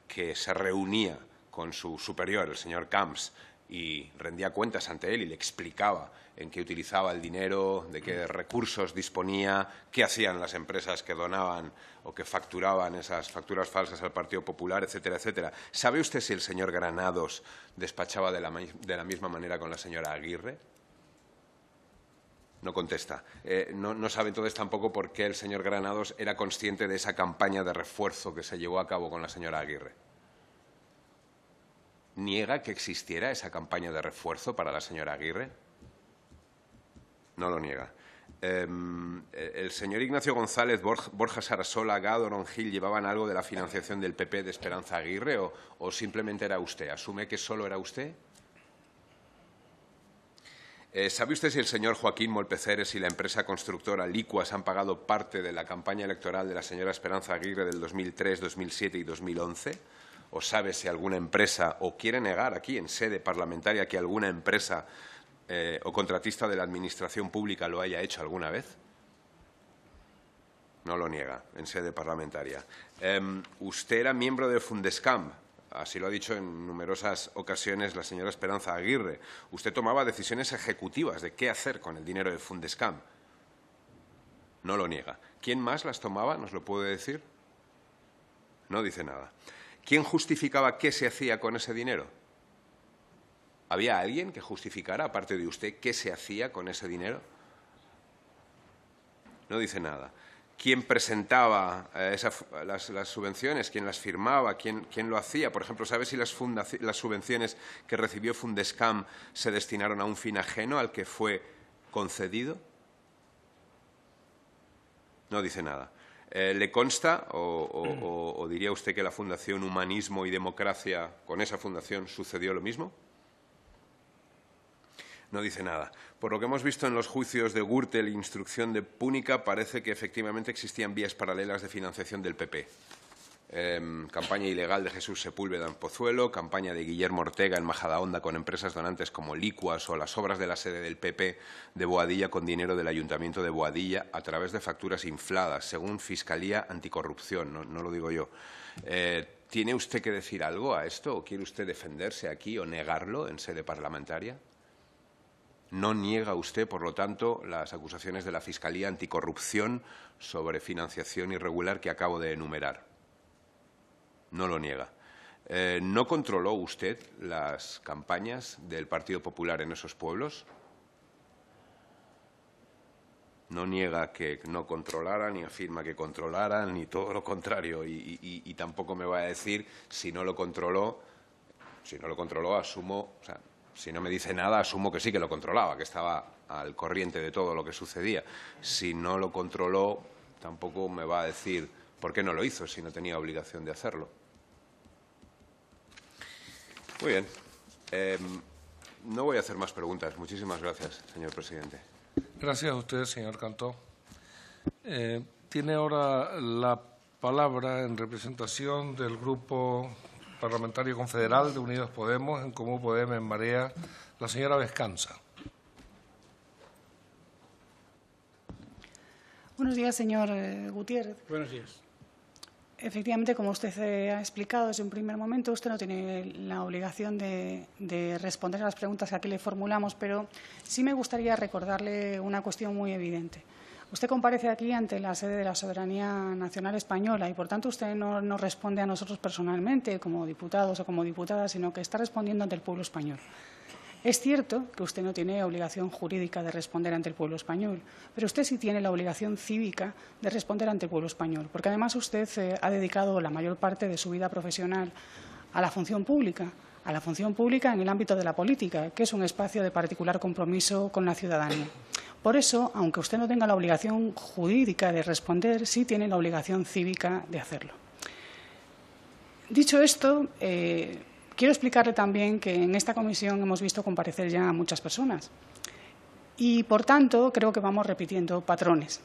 que se reunía con su superior, el señor Camps, y rendía cuentas ante él y le explicaba en qué utilizaba el dinero, de qué recursos disponía, qué hacían las empresas que donaban o que facturaban esas facturas falsas al Partido Popular, etcétera, etcétera. ¿Sabe usted si el señor Granados despachaba de la misma manera con la señora Aguirre? No contesta. No sabe entonces tampoco por qué el señor Granados era consciente de esa campaña de refuerzo que se llevó a cabo con la señora Aguirre. ¿Niega que existiera esa campaña de refuerzo para la señora Aguirre? No lo niega. ¿El señor Ignacio González, Borja Sarasola, Gado, Ongil llevaban algo de la financiación del PP de Esperanza Aguirre o simplemente era usted? ¿Asume que solo era usted? ¿Sabe usted si el señor Joaquín Molpeceres y la empresa constructora Licuas han pagado parte de la campaña electoral de la señora Esperanza Aguirre del 2003, 2007 y 2011? ¿O sabe si alguna empresa, o quiere negar aquí en sede parlamentaria que alguna empresa o contratista de la Administración Pública lo haya hecho alguna vez? No lo niega en sede parlamentaria. Usted era miembro de Fundescam, así lo ha dicho en numerosas ocasiones la señora Esperanza Aguirre. Usted tomaba decisiones ejecutivas de qué hacer con el dinero de Fundescam. No lo niega. ¿Quién más las tomaba? ¿Nos lo puede decir? No dice nada. ¿Quién justificaba qué se hacía con ese dinero? ¿Había alguien que justificara, aparte de usted, qué se hacía con ese dinero? No dice nada. ¿Quién presentaba las subvenciones? ¿Quién las firmaba? ¿Quién lo hacía? Por ejemplo, ¿sabe si las subvenciones que recibió Fundescam se destinaron a un fin ajeno al que fue concedido? No dice nada. ¿Le consta o diría usted que la Fundación Humanismo y Democracia, con esa fundación, sucedió lo mismo? No dice nada. Por lo que hemos visto en los juicios de Gürtel e instrucción de Púnica, parece que efectivamente existían vías paralelas de financiación del PP. Campaña ilegal de Jesús Sepúlveda en Pozuelo, campaña de Guillermo Ortega en Majadahonda con empresas donantes como Licuas o las obras de la sede del PP de Boadilla con dinero del Ayuntamiento de Boadilla a través de facturas infladas, según Fiscalía Anticorrupción, no lo digo yo. ¿Tiene usted que decir algo a esto o quiere usted defenderse aquí o negarlo en sede parlamentaria? ¿No niega usted, por lo tanto, las acusaciones de la Fiscalía Anticorrupción sobre financiación irregular que acabo de enumerar? No lo niega. ¿No controló usted las campañas del Partido Popular en esos pueblos? No niega que no controlara, ni afirma que controlaran, ni todo lo contrario. Y tampoco me va a decir si no lo controló. Si no lo controló, asumo... O sea, si no me dice nada, asumo que sí que lo controlaba, que estaba al corriente de todo lo que sucedía. Si no lo controló, tampoco me va a decir por qué no lo hizo si no tenía obligación de hacerlo. Muy bien. No voy a hacer más preguntas. Muchísimas gracias, señor presidente. Gracias a usted, señor Cantó. Tiene ahora la palabra en representación del Grupo Parlamentario Confederal de Unidos Podemos, en Comú Podem, en Marea, la señora Vescanza. Buenos días, señor Gutiérrez. Buenos días. Efectivamente, como usted ha explicado desde un primer momento, usted no tiene la obligación de responder a las preguntas que aquí le formulamos, pero sí me gustaría recordarle una cuestión muy evidente. Usted comparece aquí ante la sede de la Soberanía Nacional Española y, por tanto, usted no responde a nosotros personalmente como diputados o como diputadas, sino que está respondiendo ante el pueblo español. Es cierto que usted no tiene obligación jurídica de responder ante el pueblo español, pero usted sí tiene la obligación cívica de responder ante el pueblo español, porque además usted ha dedicado la mayor parte de su vida profesional a la función pública en el ámbito de la política, que es un espacio de particular compromiso con la ciudadanía. Por eso, aunque usted no tenga la obligación jurídica de responder, sí tiene la obligación cívica de hacerlo. Dicho esto, quiero explicarle también que en esta comisión hemos visto comparecer ya a muchas personas y, por tanto, creo que vamos repitiendo patrones.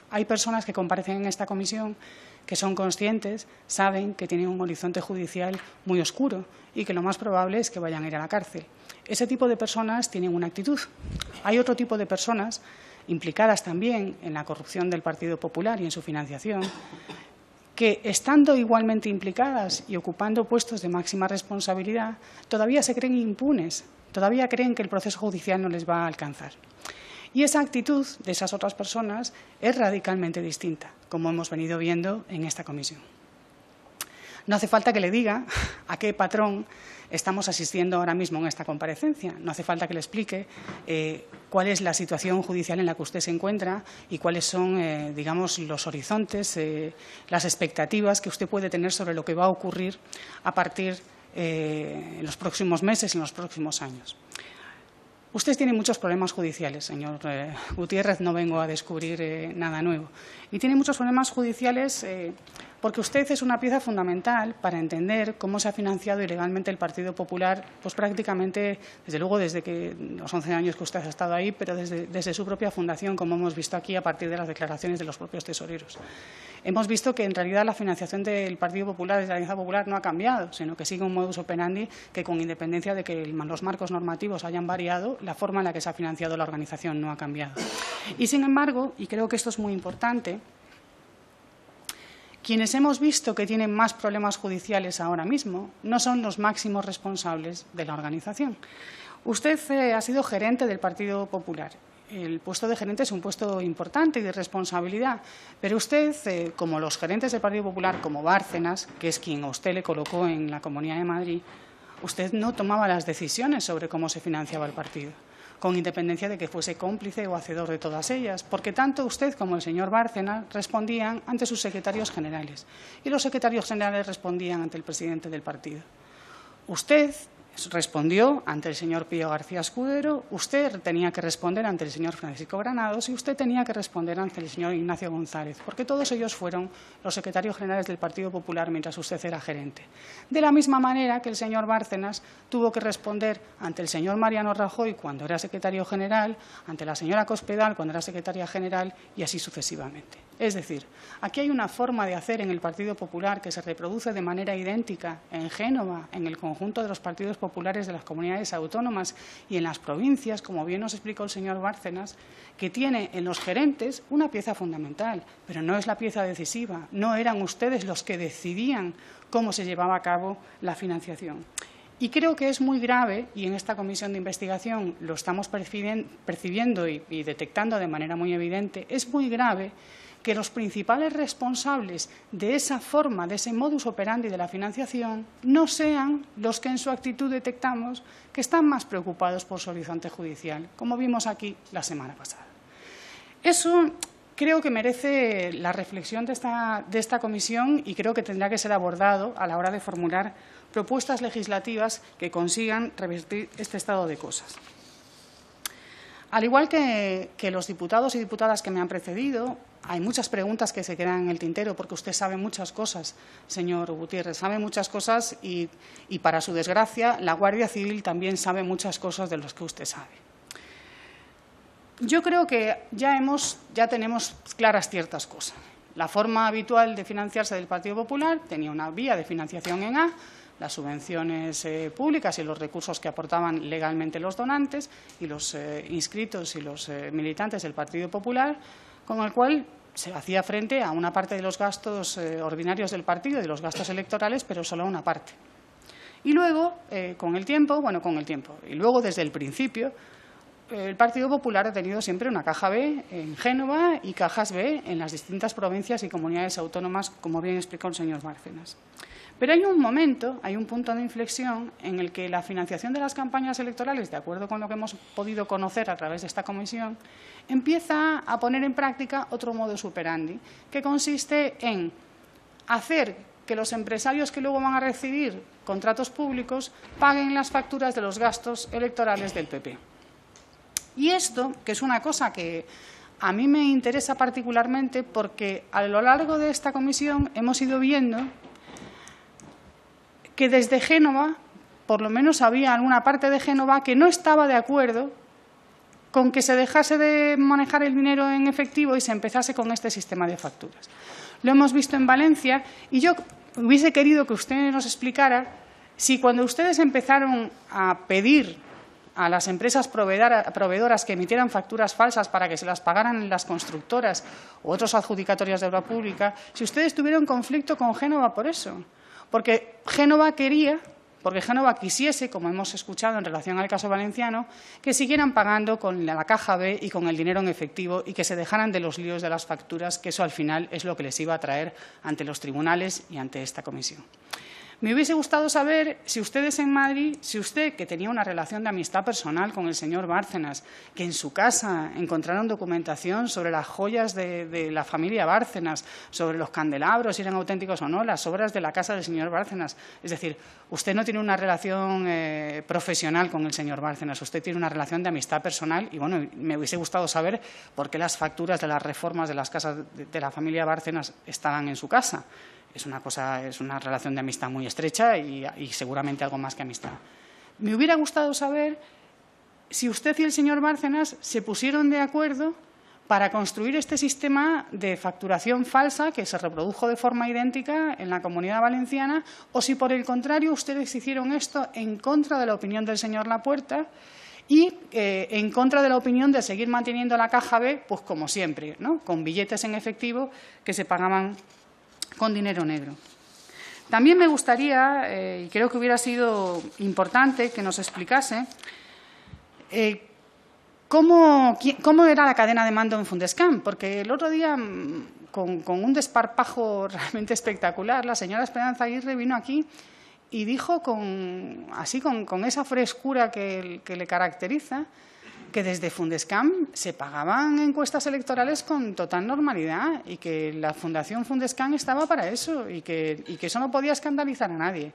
Hay personas que comparecen en esta comisión que son conscientes, saben que tienen un horizonte judicial muy oscuro y que lo más probable es que vayan a ir a la cárcel. Ese tipo de personas tienen una actitud. Hay otro tipo de personas implicadas también en la corrupción del Partido Popular y en su financiación, que, estando igualmente implicadas y ocupando puestos de máxima responsabilidad, todavía se creen impunes, todavía creen que el proceso judicial no les va a alcanzar. Y esa actitud de esas otras personas es radicalmente distinta, como hemos venido viendo en esta comisión. No hace falta que le diga a qué patrón estamos asistiendo ahora mismo en esta comparecencia. No hace falta que le explique cuál es la situación judicial en la que usted se encuentra y cuáles son, digamos, los horizontes, las expectativas que usted puede tener sobre lo que va a ocurrir a partir en los próximos meses y en los próximos años. Usted tiene muchos problemas judiciales, señor Gutiérrez, no vengo a descubrir nada nuevo. Y tiene muchos problemas judiciales porque usted es una pieza fundamental para entender cómo se ha financiado ilegalmente el Partido Popular, pues prácticamente, desde luego, desde que los 11 años que usted ha estado ahí, pero desde su propia fundación, como hemos visto aquí a partir de las declaraciones de los propios tesoreros. Hemos visto que, en realidad, la financiación del Partido Popular, de la Alianza Popular, no ha cambiado, sino que sigue un modus operandi que, con independencia de que los marcos normativos hayan variado, la forma en la que se ha financiado la organización no ha cambiado. Y, sin embargo, y creo que esto es muy importante, quienes hemos visto que tienen más problemas judiciales ahora mismo no son los máximos responsables de la organización. Usted ha sido gerente del Partido Popular. El puesto de gerente es un puesto importante y de responsabilidad, pero usted, como los gerentes del Partido Popular, como Bárcenas, que es quien a usted le colocó en la Comunidad de Madrid, usted no tomaba las decisiones sobre cómo se financiaba el partido, con independencia de que fuese cómplice o hacedor de todas ellas, porque tanto usted como el señor Bárcenas respondían ante sus secretarios generales y los secretarios generales respondían ante el presidente del partido. Usted respondió ante el señor Pío García Escudero, usted tenía que responder ante el señor Francisco Granados y usted tenía que responder ante el señor Ignacio González, porque todos ellos fueron los secretarios generales del Partido Popular mientras usted era gerente. De la misma manera que el señor Bárcenas tuvo que responder ante el señor Mariano Rajoy cuando era secretario general, ante la señora Cospedal cuando era secretaria general y así sucesivamente. Es decir, aquí hay una forma de hacer en el Partido Popular que se reproduce de manera idéntica en Génova, en el conjunto de los partidos populares de las comunidades autónomas y en las provincias, como bien nos explicó el señor Bárcenas, que tiene en los gerentes una pieza fundamental, pero no es la pieza decisiva. No eran ustedes los que decidían cómo se llevaba a cabo la financiación. Y creo que es muy grave, y en esta comisión de investigación lo estamos percibiendo y detectando de manera muy evidente, es muy grave que los principales responsables de esa forma, de ese modus operandi de la financiación, no sean los que en su actitud detectamos que están más preocupados por su horizonte judicial, como vimos aquí la semana pasada. Eso creo que merece la reflexión de esta comisión y creo que tendrá que ser abordado a la hora de formular propuestas legislativas que consigan revertir este estado de cosas. Al igual que los diputados y diputadas que me han precedido, hay muchas preguntas que se quedan en el tintero porque usted sabe muchas cosas, señor Gutiérrez, sabe muchas cosas y para su desgracia, la Guardia Civil también sabe muchas cosas de las que usted sabe. Yo creo que ya tenemos claras ciertas cosas. La forma habitual de financiarse del Partido Popular tenía una vía de financiación en A, las subvenciones públicas y los recursos que aportaban legalmente los donantes y los inscritos y los militantes del Partido Popular, con el cual se hacía frente a una parte de los gastos ordinarios del partido y de los gastos electorales, pero solo a una parte. Y luego, con el tiempo, y luego desde el principio, el Partido Popular ha tenido siempre una caja B en Génova y cajas B en las distintas provincias y comunidades autónomas, como bien explicó el señor Bárcenas. Pero hay un punto de inflexión en el que la financiación de las campañas electorales, de acuerdo con lo que hemos podido conocer a través de esta comisión, empieza a poner en práctica otro modus operandi, que consiste en hacer que los empresarios que luego van a recibir contratos públicos paguen las facturas de los gastos electorales del PP. Y esto, que es una cosa que a mí me interesa particularmente porque a lo largo de esta comisión hemos ido viendo que desde Génova, por lo menos había alguna parte de Génova que no estaba de acuerdo con que se dejase de manejar el dinero en efectivo y se empezase con este sistema de facturas. Lo hemos visto en Valencia y yo hubiese querido que usted nos explicara si cuando ustedes empezaron a pedir a las empresas proveedoras que emitieran facturas falsas para que se las pagaran las constructoras u otros adjudicatorios de obra pública, si ustedes tuvieron conflicto con Génova por eso. Porque Génova quisiese, como hemos escuchado en relación al caso valenciano, que siguieran pagando con la caja B y con el dinero en efectivo y que se dejaran de los líos de las facturas, que eso al final es lo que les iba a traer ante los tribunales y ante esta comisión. Me hubiese gustado saber si ustedes en Madrid, si usted, que tenía una relación de amistad personal con el señor Bárcenas, que en su casa encontraron documentación sobre las joyas de la familia Bárcenas, sobre los candelabros, si eran auténticos o no, las obras de la casa del señor Bárcenas. Es decir, usted no tiene una relación profesional con el señor Bárcenas, usted tiene una relación de amistad personal y, bueno, me hubiese gustado saber por qué las facturas de las reformas de las casas de la familia Bárcenas estaban en su casa. Es una relación de amistad muy estrecha y seguramente algo más que amistad. Me hubiera gustado saber si usted y el señor Bárcenas se pusieron de acuerdo para construir este sistema de facturación falsa que se reprodujo de forma idéntica en la Comunidad Valenciana o si, por el contrario, ustedes hicieron esto en contra de la opinión del señor Lapuerta y en contra de la opinión de seguir manteniendo la caja B, pues como siempre, ¿no?, con billetes en efectivo que se pagaban con dinero negro. También me gustaría, y creo que hubiera sido importante que nos explicase cómo era la cadena de mando en Fundescam, porque el otro día, con un desparpajo realmente espectacular, la señora Esperanza Aguirre vino aquí y dijo con esa frescura que le caracteriza, que desde Fundescam se pagaban encuestas electorales con total normalidad y que la Fundación Fundescam estaba para eso y que eso no podía escandalizar a nadie.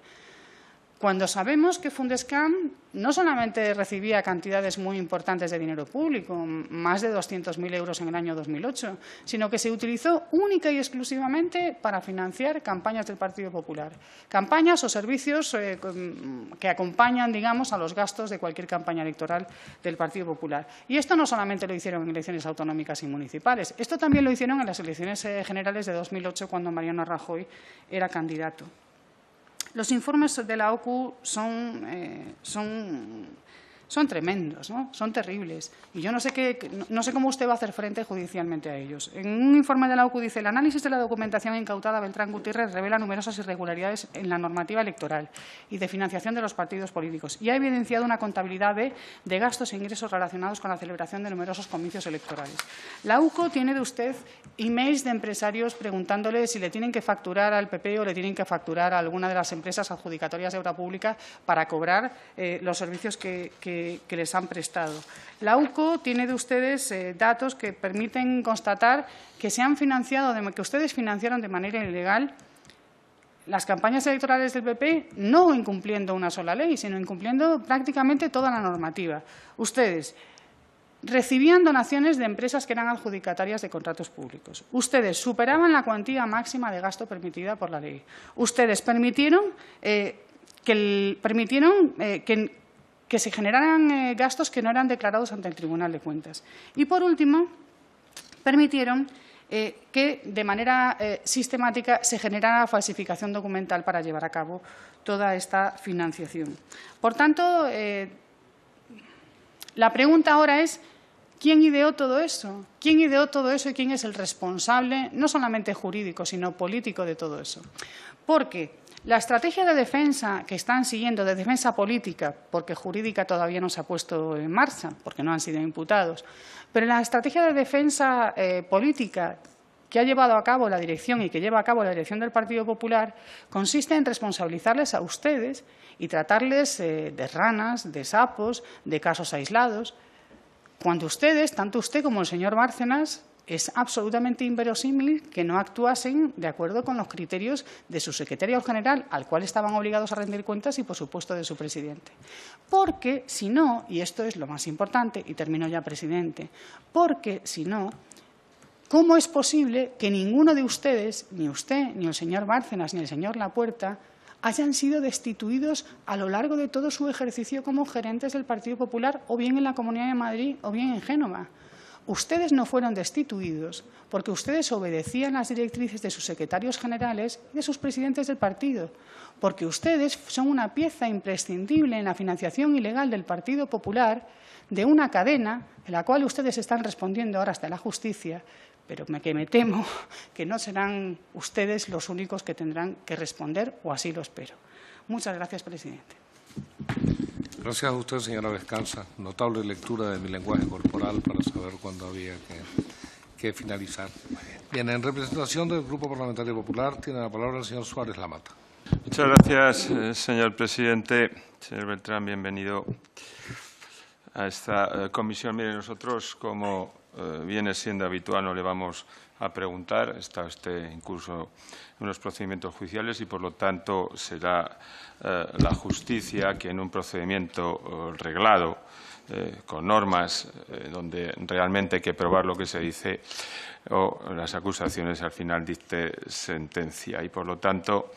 Cuando sabemos que Fundescam no solamente recibía cantidades muy importantes de dinero público, más de 200.000 euros en el año 2008, sino que se utilizó única y exclusivamente para financiar campañas del Partido Popular, campañas o servicios que acompañan, digamos, a los gastos de cualquier campaña electoral del Partido Popular. Y esto no solamente lo hicieron en elecciones autonómicas y municipales, esto también lo hicieron en las elecciones generales de 2008, cuando Mariano Rajoy era candidato. Los informes de la OCU son tremendos, ¿no?, son terribles. Y yo no sé cómo usted va a hacer frente judicialmente a ellos. En un informe de la OCU dice: el análisis de la documentación incautada a Beltrán Gutiérrez revela numerosas irregularidades en la normativa electoral y de financiación de los partidos políticos y ha evidenciado una contabilidad de gastos e ingresos relacionados con la celebración de numerosos comicios electorales. La UCO tiene de usted emails de empresarios preguntándole si le tienen que facturar al PP o le tienen que facturar a alguna de las empresas adjudicatorias de obra pública para cobrar los servicios que les han prestado. La UCO tiene de ustedes datos que permiten constatar que que ustedes financiaron de manera ilegal las campañas electorales del PP, no incumpliendo una sola ley, sino incumpliendo prácticamente toda la normativa. Ustedes recibían donaciones de empresas que eran adjudicatarias de contratos públicos. Ustedes superaban la cuantía máxima de gasto permitida por la ley. Ustedes permitieron que se generaran gastos que no eran declarados ante el Tribunal de Cuentas. Y, por último, permitieron que de manera sistemática se generara falsificación documental para llevar a cabo toda esta financiación. Por tanto, la pregunta ahora es: ¿quién ideó todo eso? ¿Quién ideó todo eso y quién es el responsable, no solamente jurídico, sino político de todo eso? Porque la estrategia de defensa que están siguiendo, de defensa política, porque jurídica todavía no se ha puesto en marcha, porque no han sido imputados, pero la estrategia de defensa política que ha llevado a cabo la dirección y que lleva a cabo la dirección del Partido Popular consiste en responsabilizarles a ustedes y tratarles de ranas, de sapos, de casos aislados, cuando ustedes, tanto usted como el señor Bárcenas, Es absolutamente inverosímil que no actuasen de acuerdo con los criterios de su secretario general, al cual estaban obligados a rendir cuentas, y, por supuesto, de su presidente. Porque, si no, y esto es lo más importante, y termino ya, presidente, porque, si no, ¿cómo es posible que ninguno de ustedes, ni usted, ni el señor Bárcenas, ni el señor Lapuerta, hayan sido destituidos a lo largo de todo su ejercicio como gerentes del Partido Popular, o bien en la Comunidad de Madrid o bien en Génova? Ustedes no fueron destituidos porque ustedes obedecían las directrices de sus secretarios generales y de sus presidentes del partido, porque ustedes son una pieza imprescindible en la financiación ilegal del Partido Popular, de una cadena en la cual ustedes están respondiendo ahora hasta la justicia, pero que me temo que no serán ustedes los únicos que tendrán que responder, o así lo espero. Muchas gracias, presidente. Gracias a usted, señora Vescanza. Notable lectura de mi lenguaje corporal para saber cuándo había que finalizar. Bien, en representación del Grupo Parlamentario Popular tiene la palabra el señor Suárez Lamata. Muchas gracias, señor presidente. Señor Beltrán, bienvenido a esta comisión. Mire, nosotros, como viene siendo habitual, no le vamos a preguntar. Está usted incluso en unos procedimientos judiciales y, por lo tanto, será la justicia que en un procedimiento reglado, con normas donde realmente hay que probar lo que se dice o las acusaciones, al final dicte sentencia. Y, por lo tanto,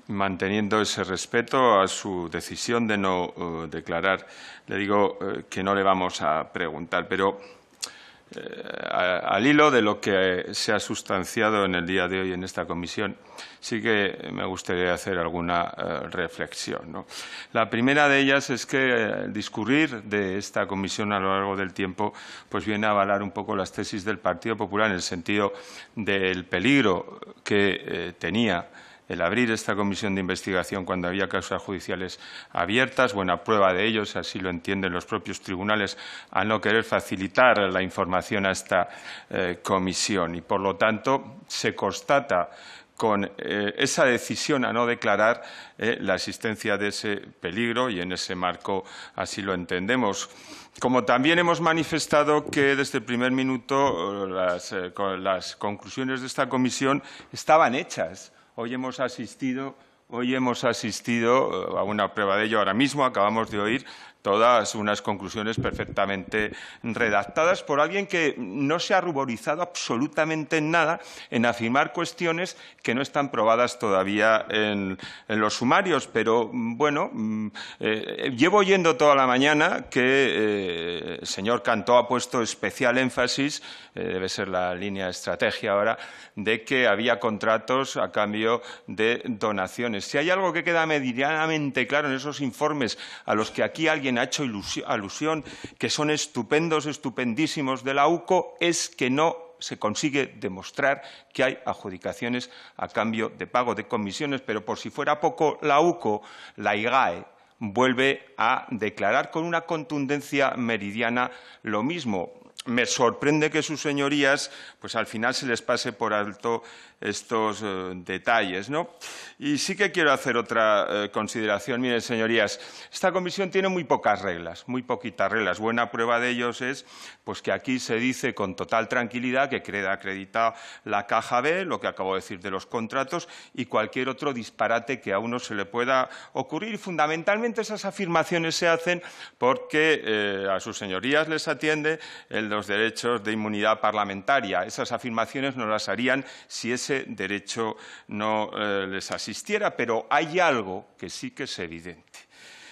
manteniendo ese respeto a su decisión de no declarar, le digo que no le vamos a preguntar. Pero al hilo de lo que se ha sustanciado en el día de hoy en esta comisión, sí que me gustaría hacer alguna reflexión, ¿no? La primera de ellas es que el discurrir de esta comisión a lo largo del tiempo pues viene a avalar un poco las tesis del Partido Popular, en el sentido del peligro que tenía el abrir esta comisión de investigación cuando había causas judiciales abiertas. Buena prueba de ello, así lo entienden los propios tribunales, al no querer facilitar la información a esta comisión. Y, por lo tanto, se constata con esa decisión a no declarar la existencia de ese peligro, y en ese marco así lo entendemos. Como también hemos manifestado que desde el primer minuto las conclusiones de esta comisión estaban hechas. Hoy hemos asistido a una prueba de ello. Ahora mismo acabamos de oír todas unas conclusiones perfectamente redactadas por alguien que no se ha ruborizado absolutamente en nada en afirmar cuestiones que no están probadas todavía en los sumarios. Pero, bueno, llevo oyendo toda la mañana que el señor Cantó ha puesto especial énfasis, debe ser la línea de estrategia ahora, de que había contratos a cambio de donaciones. Si hay algo que queda medianamente claro en esos informes a los que aquí alguien ha hecho alusión, que son estupendos, estupendísimos de la UCO, es que no se consigue demostrar que hay adjudicaciones a cambio de pago de comisiones. Pero, por si fuera poco, la UCO, la IGAE, vuelve a declarar con una contundencia meridiana lo mismo. Me sorprende que sus señorías, pues al final se les pase por alto estos detalles, ¿no? Y sí que quiero hacer otra consideración. Miren, señorías, esta comisión tiene muy pocas reglas, muy poquitas reglas. Buena prueba de ellos es pues que aquí se dice con total tranquilidad que queda acreditada la caja B, lo que acabo de decir de los contratos, y cualquier otro disparate que a uno se le pueda ocurrir. Y fundamentalmente esas afirmaciones se hacen porque a sus señorías les atiende los derechos de inmunidad parlamentaria. Esas afirmaciones no las harían si ese derecho no les asistiera, pero hay algo que sí que es evidente.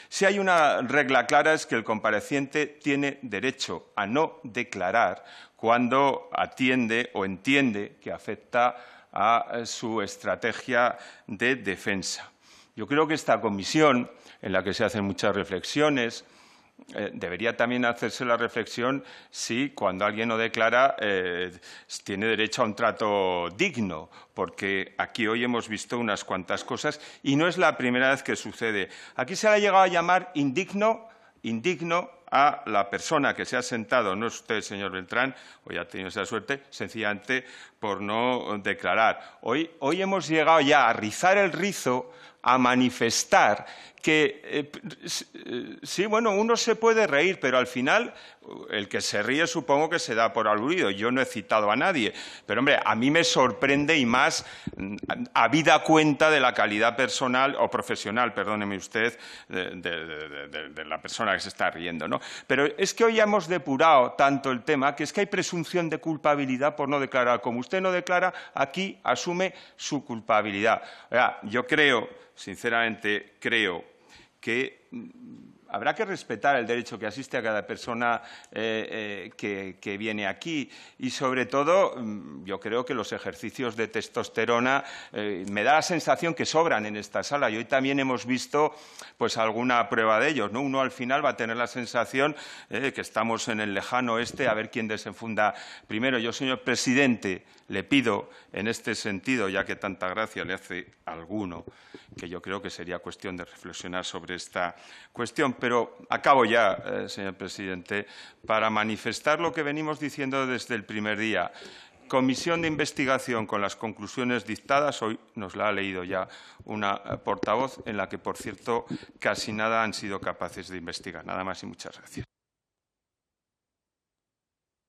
Si hay una regla clara, es que el compareciente tiene derecho a no declarar cuando atiende o entiende que afecta a su estrategia de defensa. Yo creo que esta comisión, en la que se hacen muchas reflexiones, debería también hacerse la reflexión si cuando alguien no declara tiene derecho a un trato digno, porque aquí hoy hemos visto unas cuantas cosas y no es la primera vez que sucede. Aquí se le ha llegado a llamar indigno a la persona que se ha sentado, no es usted, señor Beltrán, hoy ha tenido esa suerte, sencillamente por no declarar. Hoy hemos llegado ya a rizar el rizo a manifestar que, sí, bueno, uno se puede reír, pero al final el que se ríe supongo que se da por aludido. Yo no he citado a nadie, pero, hombre, a mí me sorprende y más habida cuenta de la calidad personal o profesional, perdóneme usted, de la persona que se está riendo, ¿no? Pero es que hoy hemos depurado tanto el tema que es que hay presunción de culpabilidad por no declarar. Como usted no declara, aquí asume su culpabilidad. O sea, yo creo, sinceramente, que habrá que respetar el derecho que asiste a cada persona que viene aquí y, sobre todo, yo creo que los ejercicios de testosterona me da la sensación que sobran en esta sala y hoy también hemos visto pues alguna prueba de ellos, ¿no? Uno al final va a tener la sensación que estamos en el lejano oeste a ver quién desenfunda primero. Yo, señor presidente, le pido en este sentido, ya que tanta gracia le hace a alguno, que yo creo que sería cuestión de reflexionar sobre esta cuestión. Pero acabo ya, señor presidente, para manifestar lo que venimos diciendo desde el primer día. Comisión de investigación con las conclusiones dictadas, hoy nos la ha leído ya una portavoz, en la que, por cierto, casi nada han sido capaces de investigar. Nada más y muchas gracias.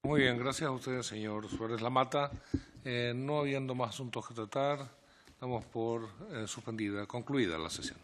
Muy bien, gracias a usted, señor Suárez Lamata. No habiendo más asuntos que tratar, damos por concluida la sesión.